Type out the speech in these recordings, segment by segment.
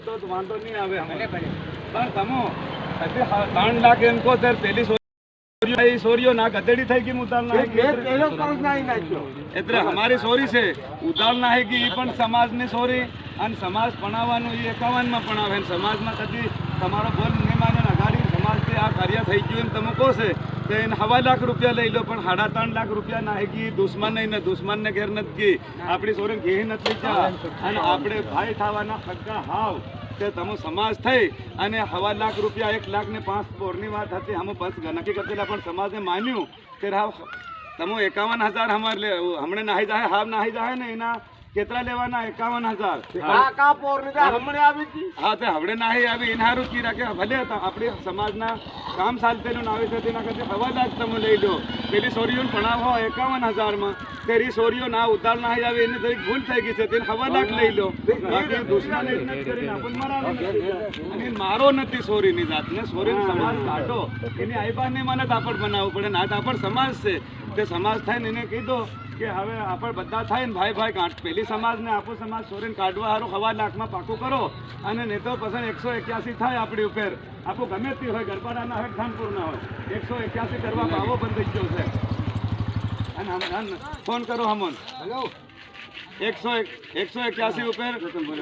तो वांधो नहीं आवे हमें पर तमो 3 लाख एम को तर पहली सोरियो ना गदेड़ी થઈ ગઈ ઉતારના હે કે પેલો કામ નહીં નાખ્યો એટલે અમારી સોરી છે ઉતારના હે કે ઈ પણ સમાજની સોરી અને સમાજ ભણાવવાનું ઈ 51 માં ભણાવે ને સમાજમાં કદી તમારો બોલ નહીં માને અગાડી સમાજથી આ કાર્ય થઈ ગયું એમ તમે કહો છે તો એને 1.5 લાખ રૂપિયા લઈ લો પણ 3.5 લાખ રૂપિયા ના હે કે દુશ્મન નહીં ને દુશ્મનને ઘેર નથી ગઈ આપણી સોરી ઘેર નથી જા અને આપણે ભાઈ થવાના ફક્કા હાવ કે તમે સમાજ થઈ અને 1.5 લાખ રૂપિયા 1 લાખ ને 5 બોરની વાત હતી અમે બસ નક્કી કરતેલા પણ સમાજે માન્યું કે તમે 51,000 હમણે નાહી જાય હાવ નાહી જાય ને એના કેટલા લેવાના 51,000 કા પોરની હમણે આવી હતી હા તે હમણે નાહી આવી ઇનહારું કી રાખે ભલે આપણી સમાજના કામ ચાલતેનું આવે છે તેના કરતા 1.5 લાખ તમે લઈ લો પેલી સોરીઓને ભણાવો 51,000 માં તેરી સોરીઓ ના ઉતાર ના આવી એને થોડી ભૂલ થઈ ગઈ છે તેને 1.5 લાખ લઈ લો બાકી દુશ્મન ઇજ્જત કરીને આપણ મરાવી અને મારો નથી સોરીની જાતને સોરીનો સમાજ કાઢો એની આઈબાને મને તાપડ બનાવવું પડે ના તાપડ સમાજ છે તે સમાજ થાય ને એને કીધો કે હવે આપણે બધા થાય ને ભાઈ ભાઈ કાઢ પેલી સમાજને આપો સમાજ સોરીને કાઢવા સારું 1.5 લાખમાં પાકું કરો અને નહીં તો પછી 181 થાય આપણી ઉપર આપો ગમે તે હોય ગરબાડાના હોય ખાનપુરના હોય 181 કરવા ભાવો બંધ થઈ ગયો છે અને ફોન કરો હમન હેલો 181 ઉપર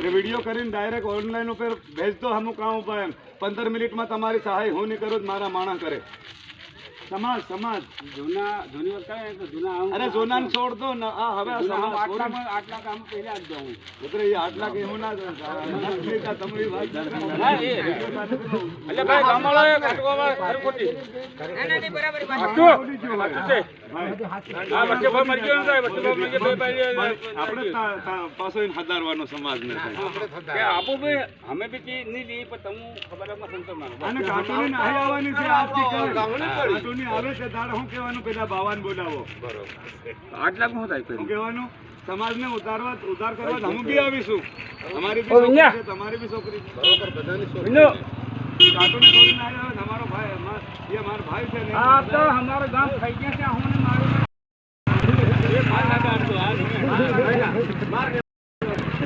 વિડીયો કરીને ડાયરેક્ટ ઓનલાઈન ઉપર ભેજ દો હમું કામ ઉપર 15 મિનિટમાં તમારી સહાય હું નહીં કરું મારા માણસ કરે સમાજ જૂની વાત કરે તો જૂના અરે જૂનાને છોડ દો ને આ હવે આટલા કામ પહેલા જ જાઉં એટલે એ 8 લાખ એવું ના તમારી વાત એટલે ભાઈ ગામવાળાએ કાટવામાં ખરી ખોટી નાની બરાબર છે આ વચ્ચે ભાઈ મરી ગયો ને વચ્ચે ભાઈ આપણે પાછો એને હદારવાનો સમાજ ને કે આપો ભાઈ અમે બી નહીં લી પણ તમને ખબર માં સંતો માનો અને કાટોની નહીં આવવાની છે આજથી કાટોની આવે તે દાડ હું કહેવાનું પેલા બાવાને બોલાવો બરોબર 8 લાખ હું થાય હું કહેવાનું સમાજને ઉધાર કરવા હું બી આવીશું અમારી બી છોકરી છે તમારી બી છોકરી બરોબર બધાની છોકરી કાટોની છોકરી ના આવે તમારો ભાઈ એ મારો ભાઈ છે ને આ તો અમારો ગામ થઈ ગયા છે હું મારું એ માર ના કાઢતો આ માર